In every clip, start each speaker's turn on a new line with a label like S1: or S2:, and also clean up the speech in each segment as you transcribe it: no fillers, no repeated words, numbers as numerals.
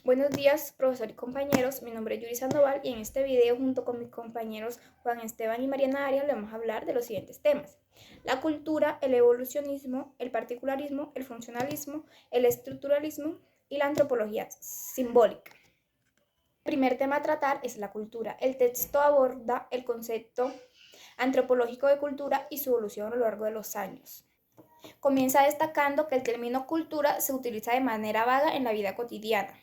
S1: Buenos días, profesor y compañeros. Mi nombre es Yuri Sandoval y en este video, junto con mis compañeros Juan Esteban y Mariana Arias, le vamos a hablar de los siguientes temas: la cultura, el evolucionismo, el particularismo, el funcionalismo, el estructuralismo y la antropología simbólica. El primer tema a tratar es la cultura. El texto aborda el concepto antropológico de cultura y su evolución a lo largo de los años. Comienza destacando que el término cultura se utiliza de manera vaga en la vida cotidiana,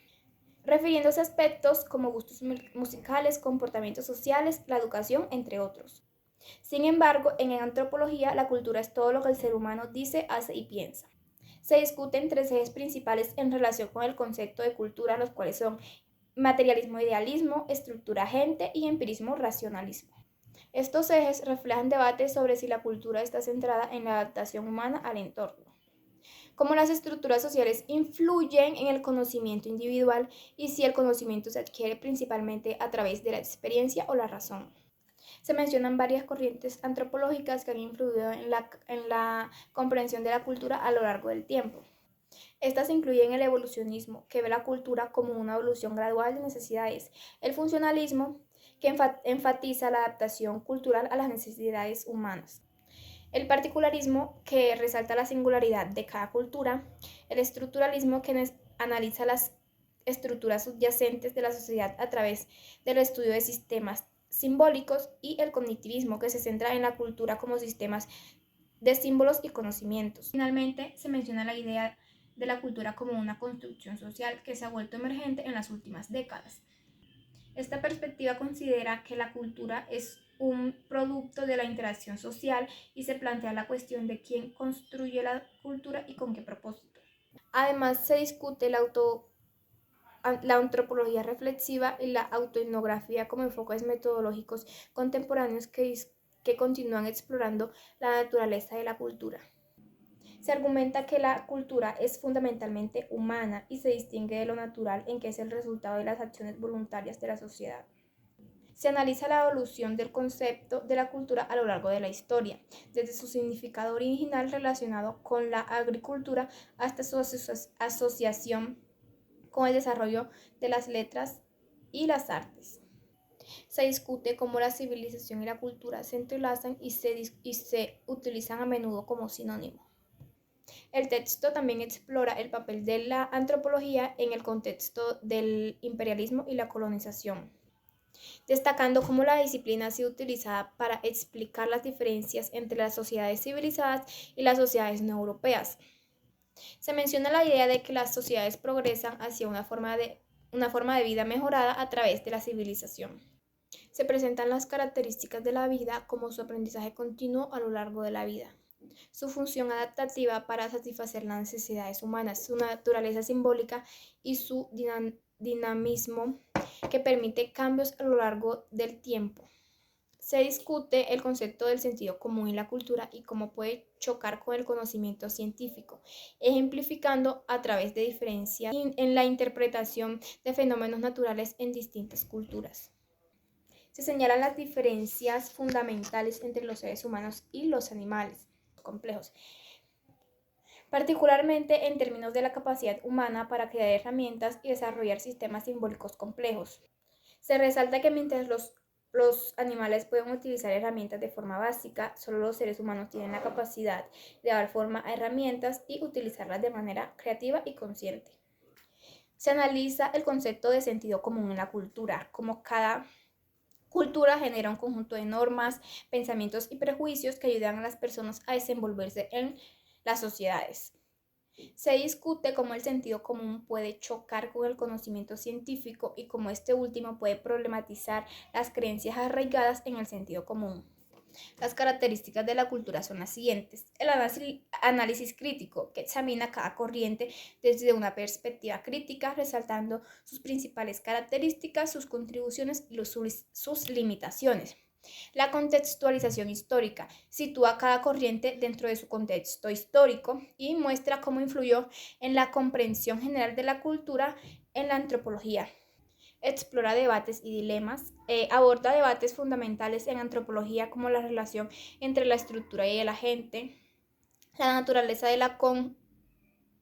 S1: refiriéndose a aspectos como gustos musicales, comportamientos sociales, la educación, entre otros. Sin embargo, en antropología, la cultura es todo lo que el ser humano dice, hace y piensa. Se discuten tres ejes principales en relación con el concepto de cultura, los cuales son materialismo-idealismo, estructura-gente y empirismo-racionalismo. Estos ejes reflejan debates sobre si la cultura está centrada en la adaptación humana al entorno, cómo las estructuras sociales influyen en el conocimiento individual y si el conocimiento se adquiere principalmente a través de la experiencia o la razón. Se mencionan varias corrientes antropológicas que han influido en la comprensión de la cultura a lo largo del tiempo. Estas incluyen el evolucionismo, que ve la cultura como una evolución gradual de necesidades; el funcionalismo, que enfatiza la adaptación cultural a las necesidades humanas; el particularismo, que resalta la singularidad de cada cultura; el estructuralismo, que analiza las estructuras subyacentes de la sociedad a través del estudio de sistemas simbólicos; y el cognitivismo, que se centra en la cultura como sistemas de símbolos y conocimientos. Finalmente, se menciona la idea de la cultura como una construcción social que se ha vuelto emergente en las últimas décadas. Esta perspectiva considera que la cultura es un producto de la interacción social y se plantea la cuestión de quién construye la cultura y con qué propósito. Además, se discute la antropología reflexiva y la autoetnografía como enfoques metodológicos contemporáneos que continúan explorando la naturaleza de la cultura. Se argumenta que la cultura es fundamentalmente humana y se distingue de lo natural, en que es el resultado de las acciones voluntarias de la sociedad. Se analiza la evolución del concepto de la cultura a lo largo de la historia, desde su significado original relacionado con la agricultura hasta su asociación con el desarrollo de las letras y las artes. Se discute cómo la civilización y la cultura se entrelazan y se utilizan a menudo como sinónimo. El texto también explora el papel de la antropología en el contexto del imperialismo y la colonización, destacando cómo la disciplina ha sido utilizada para explicar las diferencias entre las sociedades civilizadas y las sociedades no europeas. Se menciona la idea de que las sociedades progresan hacia una forma de vida mejorada a través de la civilización. Se presentan las características de la vida como su aprendizaje continuo a lo largo de la vida, su función adaptativa para satisfacer las necesidades humanas, su naturaleza simbólica y su dinamismo que permite cambios a lo largo del tiempo. Se discute el concepto del sentido común en la cultura y cómo puede chocar con el conocimiento científico, ejemplificando a través de diferencias en la interpretación de fenómenos naturales en distintas culturas. Se señalan las diferencias fundamentales entre los seres humanos y los animales complejos, particularmente en términos de la capacidad humana para crear herramientas y desarrollar sistemas simbólicos complejos. Se resalta que mientras los animales pueden utilizar herramientas de forma básica, solo los seres humanos tienen la capacidad de dar forma a herramientas y utilizarlas de manera creativa y consciente. Se analiza el concepto de sentido común en la cultura, como cada cultura genera un conjunto de normas, pensamientos y prejuicios que ayudan a las personas a desenvolverse en las sociedades. Se discute cómo el sentido común puede chocar con el conocimiento científico y cómo este último puede problematizar las creencias arraigadas en el sentido común. Las características de la cultura son las siguientes: el análisis crítico, que examina cada corriente desde una perspectiva crítica, resaltando sus principales características, sus contribuciones y sus limitaciones. La contextualización histórica sitúa cada corriente dentro de su contexto histórico y muestra cómo influyó en la comprensión general de la cultura. En la antropología explora debates y dilemas, aborda debates fundamentales en antropología como la relación entre la estructura y el agente, la naturaleza de la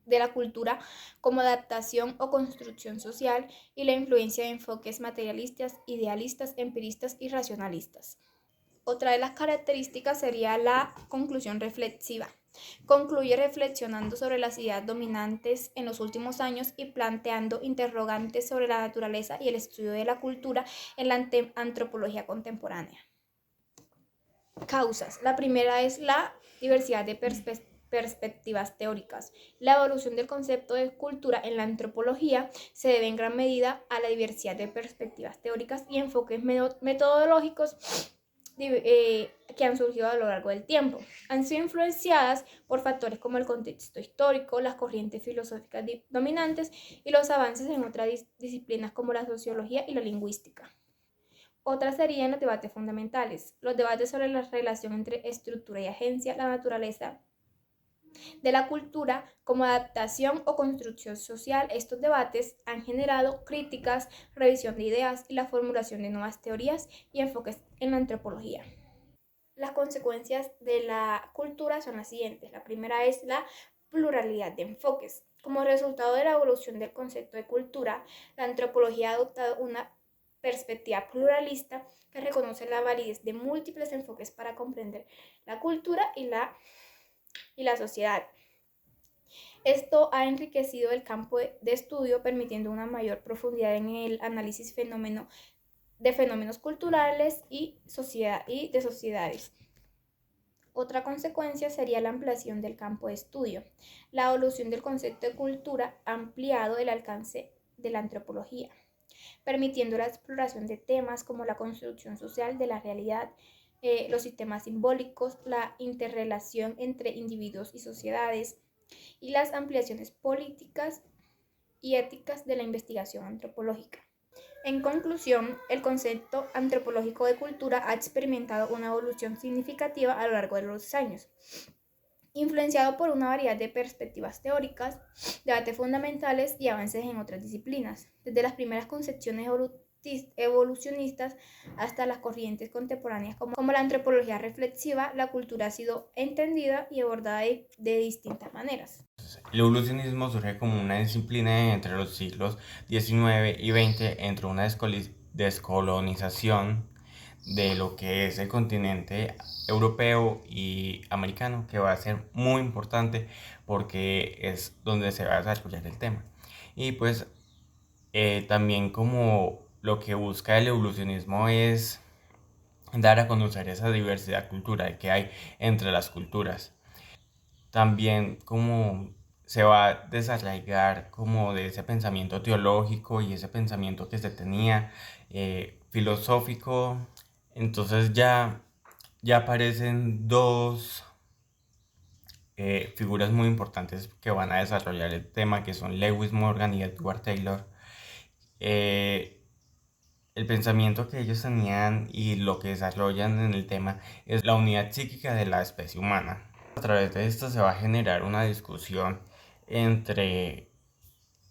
S1: de la cultura como adaptación o construcción social y la influencia de enfoques materialistas, idealistas, empiristas y racionalistas. Otra de las características sería la conclusión reflexiva. Concluye reflexionando sobre las ideas dominantes en los últimos años y planteando interrogantes sobre la naturaleza y el estudio de la cultura en la antropología contemporánea. Causas. La primera es la diversidad de perspectivas teóricas. La evolución del concepto de cultura en la antropología se debe en gran medida a la diversidad de perspectivas teóricas y enfoques metodológicos que han surgido a lo largo del tiempo. Han sido influenciadas por factores como el contexto histórico, las corrientes filosóficas dominantes y los avances en otras disciplinas como la sociología y la lingüística. Otras serían los debates fundamentales, los debates sobre la relación entre estructura y agencia, la naturaleza de la cultura como adaptación o construcción social. Estos debates han generado críticas, revisión de ideas y la formulación de nuevas teorías y enfoques en la antropología. Las consecuencias de la cultura son las siguientes. La primera es la pluralidad de enfoques. Como resultado de la evolución del concepto de cultura, la antropología ha adoptado una perspectiva pluralista que reconoce la validez de múltiples enfoques para comprender la cultura y la sociedad. Esto ha enriquecido el campo de estudio, permitiendo una mayor profundidad en el análisis de fenómenos culturales y de sociedades. Otra consecuencia sería la ampliación del campo de estudio. La evolución del concepto de cultura ha ampliado el alcance de la antropología, permitiendo la exploración de temas como la construcción social de la realidad, los sistemas simbólicos, la interrelación entre individuos y sociedades y las ampliaciones políticas y éticas de la investigación antropológica. En conclusión, el concepto antropológico de cultura ha experimentado una evolución significativa a lo largo de los años, influenciado por una variedad de perspectivas teóricas, debates fundamentales y avances en otras disciplinas, desde las primeras concepciones evolucionistas hasta las corrientes contemporáneas como la antropología reflexiva. La cultura ha sido entendida y abordada de distintas maneras.
S2: El evolucionismo surge como una disciplina entre los siglos XIX y XX, entre una descolonización de lo que es el continente europeo y americano, que va a ser muy importante porque es donde se va a desarrollar el tema. Y pues también como lo que busca el evolucionismo es dar a conocer esa diversidad cultural que hay entre las culturas. También como se va a desarraigar como de ese pensamiento teológico y ese pensamiento que se tenía filosófico. Entonces ya aparecen dos figuras muy importantes que van a desarrollar el tema, que son Lewis Morgan y Edward Taylor. El pensamiento que ellos tenían y lo que desarrollan en el tema es la unidad psíquica de la especie humana. A través de esto se va a generar una discusión entre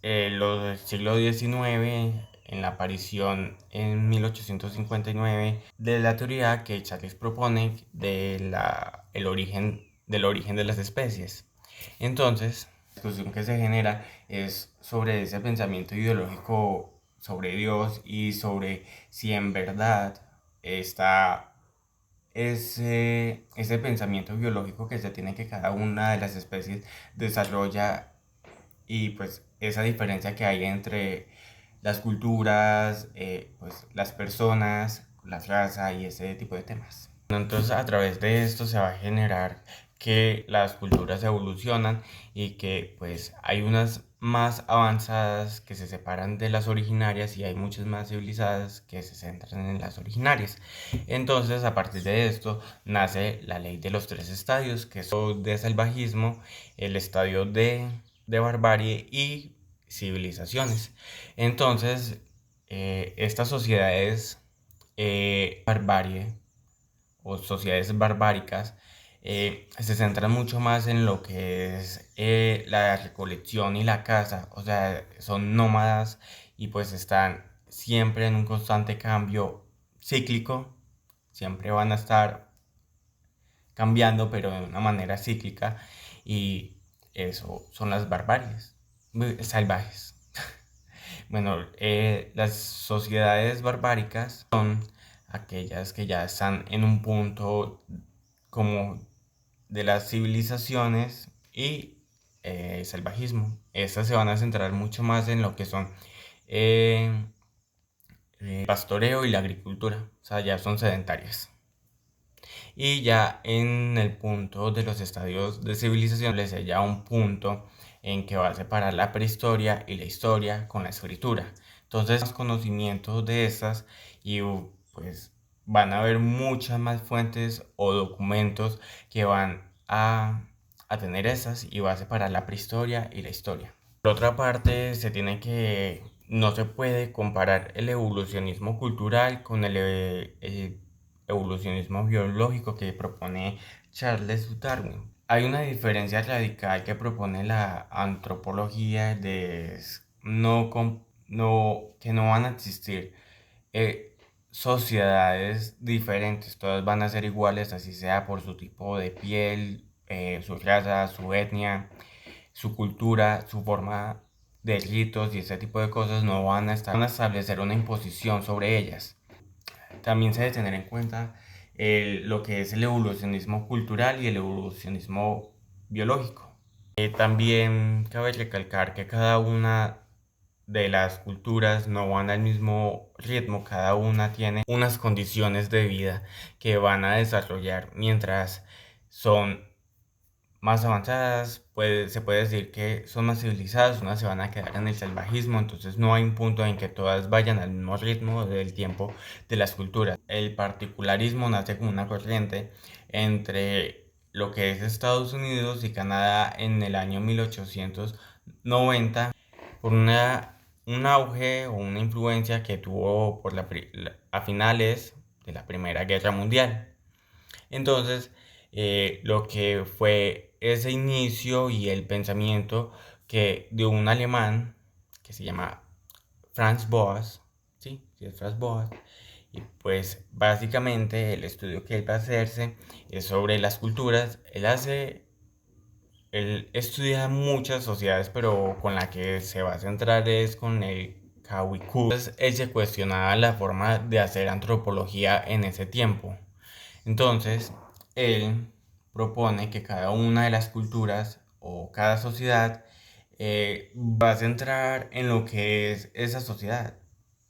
S2: los siglos XIX, en la aparición en 1859 de la teoría que Charles propone del origen de las especies. Entonces, la discusión que se genera es sobre ese pensamiento ideológico sobre Dios y sobre si en verdad está ese pensamiento biológico que se tiene, que cada una de las especies desarrolla, y pues esa diferencia que hay entre las culturas, pues las personas, la raza y ese tipo de temas. Entonces a través de esto se va a generar que las culturas evolucionan y que pues hay unas más avanzadas que se separan de las originarias y hay muchas más civilizadas que se centran en las originarias. Entonces a partir de esto nace la ley de los tres estadios, que son de salvajismo, el estadio de barbarie y civilizaciones. Entonces estas sociedades barbarie o sociedades barbáricas se centran mucho más en lo que es la recolección y la caza. O sea, son nómadas y pues están siempre en un constante cambio cíclico. Siempre van a estar cambiando, pero de una manera cíclica. Y eso son las barbaries salvajes. Bueno, las sociedades barbáricas son aquellas que ya están en un punto como de las civilizaciones y salvajismo. Estas se van a centrar mucho más en lo que son eh, pastoreo y la agricultura, o sea, ya son sedentarias. Y ya en el punto de los estadios de civilización les ya un punto en que va a separar la prehistoria y la historia con la escritura. Entonces, los conocimientos de estas y pues van a haber muchas más fuentes o documentos que van a tener esas y va a separar la prehistoria y la historia. Por otra parte, no se puede comparar el evolucionismo cultural con el evolucionismo biológico que propone Charles Darwin. Hay una diferencia radical que propone la antropología que no van a existir eh, sociedades diferentes, todas van a ser iguales, así sea por su tipo de piel, su raza, su etnia, su cultura, su forma de ritos y ese tipo de cosas no van a establecer una imposición sobre ellas. También se debe tener en cuenta lo que es el evolucionismo cultural y el evolucionismo biológico. También cabe recalcar que cada una de las culturas no van al mismo ritmo, cada una tiene unas condiciones de vida que van a desarrollar mientras son más avanzadas, se puede decir que son más civilizadas, unas se van a quedar en el salvajismo, entonces no hay un punto en que todas vayan al mismo ritmo del tiempo de las culturas. El particularismo nace como una corriente entre lo que es Estados Unidos y Canadá en el año 1890 por un auge o una influencia que tuvo a finales de la Primera Guerra Mundial. Entonces, lo que fue ese inicio y el pensamiento que de un alemán que se llama Franz Boas, sí, sí es Franz Boas, y pues básicamente el estudio que él va a hacerse es sobre las culturas. Él estudia muchas sociedades, pero con la que se va a centrar es con el Kawiku. Entonces, él se cuestionaba la forma de hacer antropología en ese tiempo. Entonces, él propone que cada una de las culturas o cada sociedad va a centrar en lo que es esa sociedad,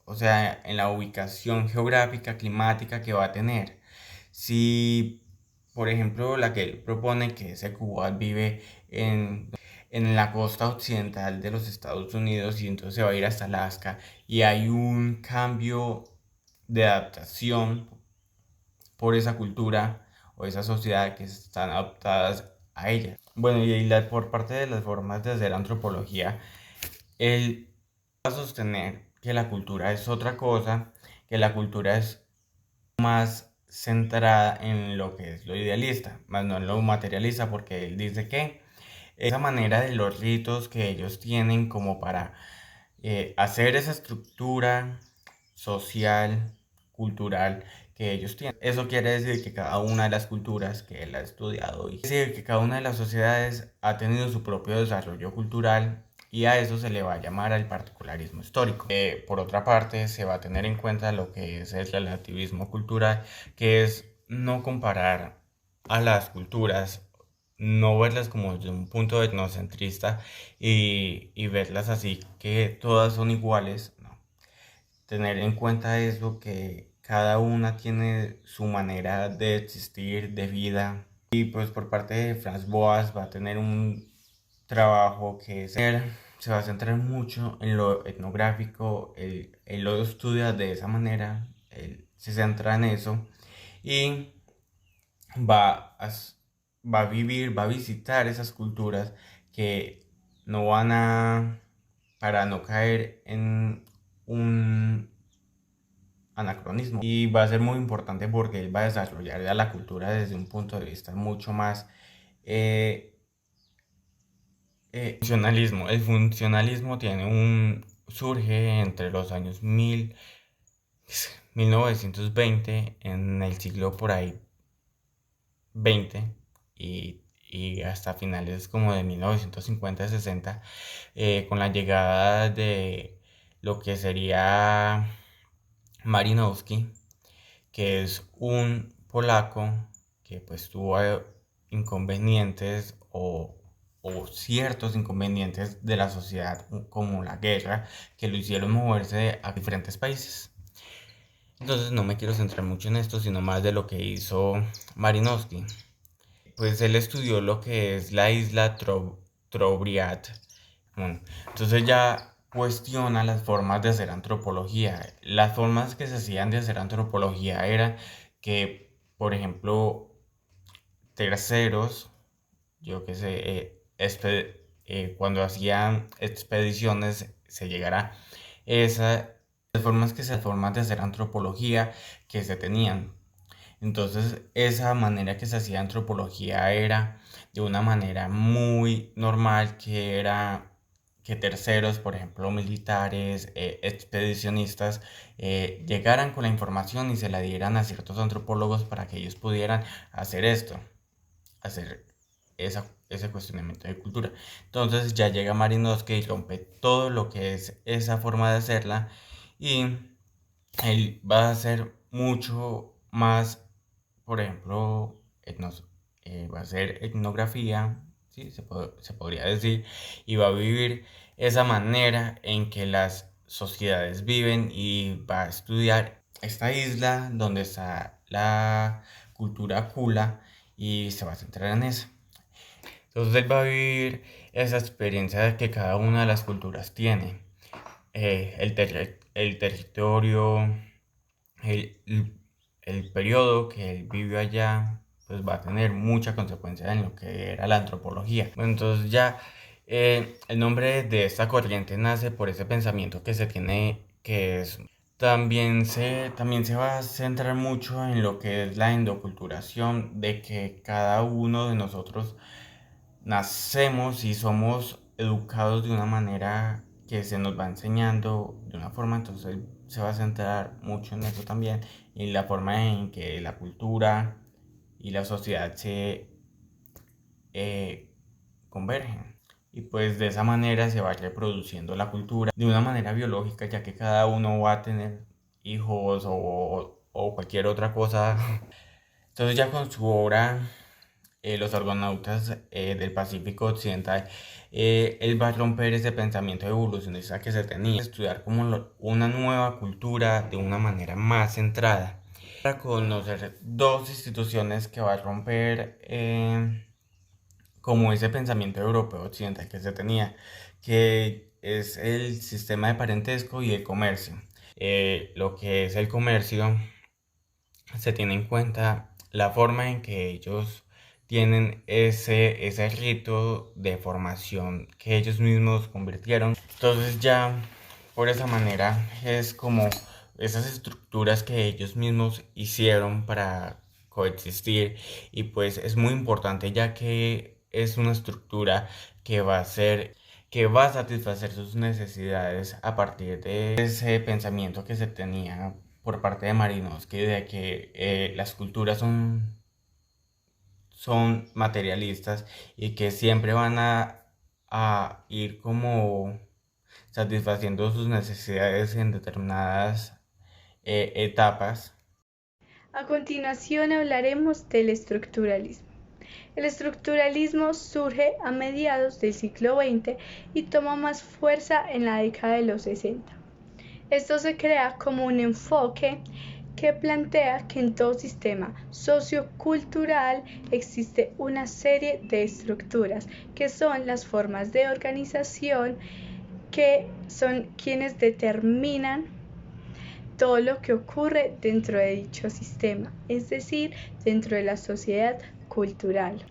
S2: o sea, en la ubicación geográfica, climática que va a tener. Si, por ejemplo, la que él propone que ese cubano vive en la costa occidental de los Estados Unidos y entonces se va a ir hasta Alaska y hay un cambio de adaptación por esa cultura o esa sociedad que están adaptadas a ella. Bueno, por parte de las formas de hacer antropología, él va a sostener que la cultura es otra cosa, que la cultura es más centrada en lo que es lo idealista, más no en lo materialista, porque él dice que esa manera de los ritos que ellos tienen como para hacer esa estructura social, cultural que ellos tienen. Eso quiere decir que cada una de las culturas que él ha estudiado y quiere decir que cada una de las sociedades ha tenido su propio desarrollo cultural y a eso se le va a llamar el particularismo histórico. Por otra parte, se va a tener en cuenta lo que es el relativismo cultural, que es no comparar a las culturas, no verlas como desde un punto etnocentrista y verlas así que todas son iguales, no. Tener en cuenta eso, que cada una tiene su manera de existir, de vida. Y pues por parte de Franz Boas va a tener un trabajo se va a centrar mucho en lo etnográfico, él lo estudia de esa manera, él se centra en eso y va a, s- va a vivir, va a visitar esas culturas que no van a, para no caer en un anacronismo. Y va a ser muy importante porque él va a desarrollar ya la cultura desde un punto de vista mucho más eh, funcionalismo. El funcionalismo surge entre los años 1920, en el siglo por ahí 20, y hasta finales como de 1950-60, con la llegada de lo que sería Marinowski, que es un polaco que pues tuvo inconvenientes o ciertos inconvenientes de la sociedad como la guerra que lo hicieron moverse a diferentes países. Entonces no me quiero centrar mucho en esto, sino más de lo que hizo Marinowski. Pues él estudió lo que es la isla Trobriand. Bueno, entonces ya cuestiona las formas de hacer antropología. Las formas que se hacían de hacer antropología eran que, por ejemplo, terceros, yo qué sé, cuando hacían expediciones se llegara esas formas de hacer antropología que se tenían. Entonces, esa manera que se hacía antropología era de una manera muy normal, que era que terceros, por ejemplo, militares, expedicionistas, llegaran con la información y se la dieran a ciertos antropólogos para que ellos pudieran hacer esto, hacer ese cuestionamiento de cultura. Entonces ya llega Marinowski y rompe todo lo que es esa forma de hacerla, y él va a hacer mucho más, por ejemplo, va a hacer etnografía, ¿sí? Se podría decir, y va a vivir esa manera en que las sociedades viven, y va a estudiar esta isla donde está la cultura Kula y se va a centrar en eso. Entonces él va a vivir esa experiencia que cada una de las culturas tiene. El territorio, el periodo que él vivió allá, pues va a tener mucha consecuencia en lo que era la antropología. Bueno, entonces ya el nombre de esta corriente nace por ese pensamiento que se tiene, que es también se va a centrar mucho en lo que es la endoculturación, de que cada uno de nosotros nacemos y somos educados de una manera que se nos va enseñando de una forma. Entonces se va a centrar mucho en eso también, y la forma en que la cultura y la sociedad se convergen. Y pues de esa manera se va reproduciendo la cultura de una manera biológica, ya que cada uno va a tener hijos o cualquier otra cosa. Entonces ya con su obra Los Argonautas del Pacífico Occidental, él va a romper ese pensamiento evolucionista que se tenía, estudiar como una nueva cultura de una manera más centrada, para conocer dos instituciones que va a romper como ese pensamiento europeo occidental que se tenía, que es el sistema de parentesco y el comercio. Lo que es el comercio, se tiene en cuenta la forma en que ellos tienen ese rito de formación que ellos mismos convirtieron. Entonces ya por esa manera es como esas estructuras que ellos mismos hicieron para coexistir, y pues es muy importante, ya que es una estructura que va a satisfacer sus necesidades a partir de ese pensamiento que se tenía por parte de Marinowski, de que las culturas son materialistas y que siempre van a ir como satisfaciendo sus necesidades en determinadas etapas.
S3: A continuación hablaremos del estructuralismo. El estructuralismo surge a mediados del siglo XX y toma más fuerza en la década de los 60. Esto se crea como un enfoque que plantea que en todo sistema sociocultural existe una serie de estructuras que son las formas de organización, que son quienes determinan todo lo que ocurre dentro de dicho sistema, es decir, dentro de la sociedad cultural.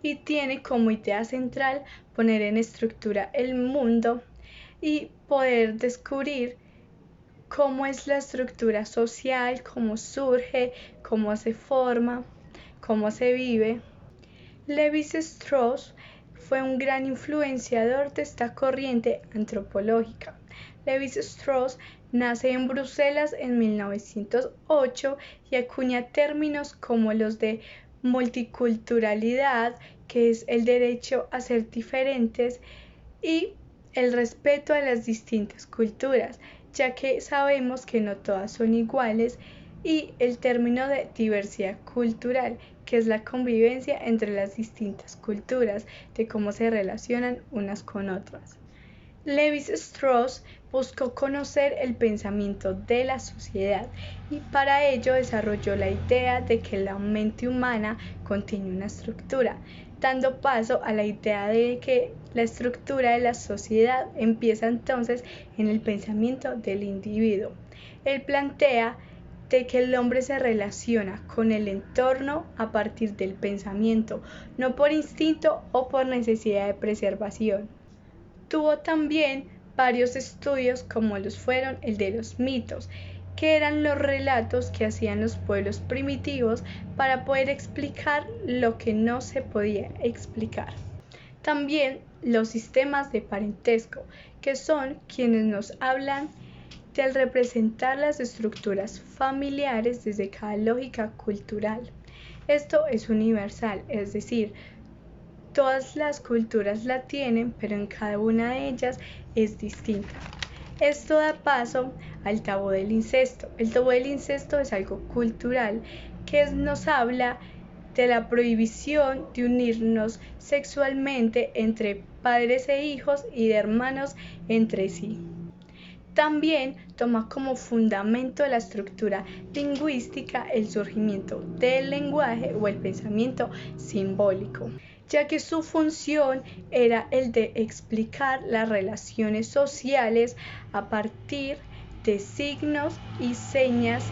S3: Y tiene como idea central poner en estructura el mundo y poder descubrir cómo es la estructura social, cómo surge, cómo se forma, cómo se vive. Lévi-Strauss fue un gran influenciador de esta corriente antropológica. Lévi-Strauss nace en Bruselas en 1908 y acuña términos como los de multiculturalidad, que es el derecho a ser diferentes y el respeto a las distintas culturas, ya que sabemos que no todas son iguales, y el término de diversidad cultural, que es la convivencia entre las distintas culturas, de cómo se relacionan unas con otras. Lévi-Strauss buscó conocer el pensamiento de la sociedad y para ello desarrolló la idea de que la mente humana contiene una estructura, dando paso a la idea de que la estructura de la sociedad empieza entonces en el pensamiento del individuo. Él plantea de que el hombre se relaciona con el entorno a partir del pensamiento, no por instinto o por necesidad de preservación. Tuvo también varios estudios como los fueron el de los mitos, que eran los relatos que hacían los pueblos primitivos para poder explicar lo que no se podía explicar. También los sistemas de parentesco, que son quienes nos hablan del representar las estructuras familiares desde cada lógica cultural. Esto es universal, es decir, todas las culturas la tienen, pero en cada una de ellas es distinta. Esto da paso al tabú del incesto. El tabú del incesto es algo cultural que nos habla de la prohibición de unirnos sexualmente entre padres e hijos y de hermanos entre sí. También toma como fundamento de la estructura lingüística el surgimiento del lenguaje o el pensamiento simbólico, ya que su función era el de explicar las relaciones sociales a partir de signos y señas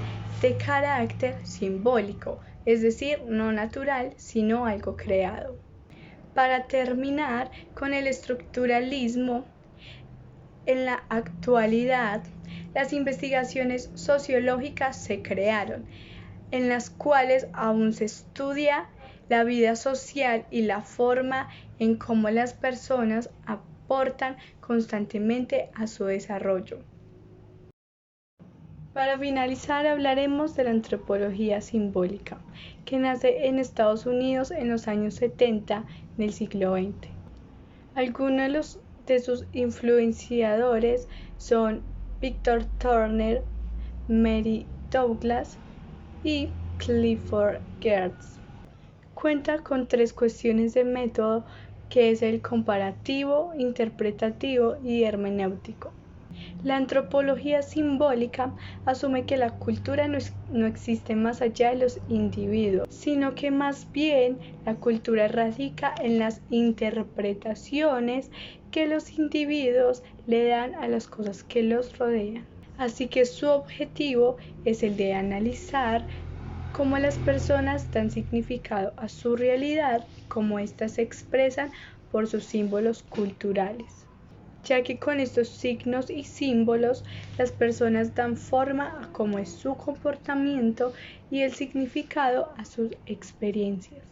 S3: de carácter simbólico, es decir, no natural, sino algo creado. Para terminar con el estructuralismo, en la actualidad, las investigaciones sociológicas se crearon, en las cuales aún se estudia la vida social y la forma en cómo las personas aportan constantemente a su desarrollo. Para finalizar, hablaremos de la antropología simbólica, que nace en Estados Unidos en los años 70 del siglo XX. Algunos de sus influenciadores son Victor Turner, Mary Douglas y Clifford Geertz. Cuenta con 3 cuestiones de método, que es el comparativo, interpretativo y hermenéutico. La antropología simbólica asume que la cultura no existe más allá de los individuos, sino que más bien la cultura radica en las interpretaciones que los individuos le dan a las cosas que los rodean. Así que su objetivo es el de analizar cómo las personas dan significado a su realidad, cómo éstas se expresan por sus símbolos culturales, ya que con estos signos y símbolos las personas dan forma a cómo es su comportamiento y el significado a sus experiencias.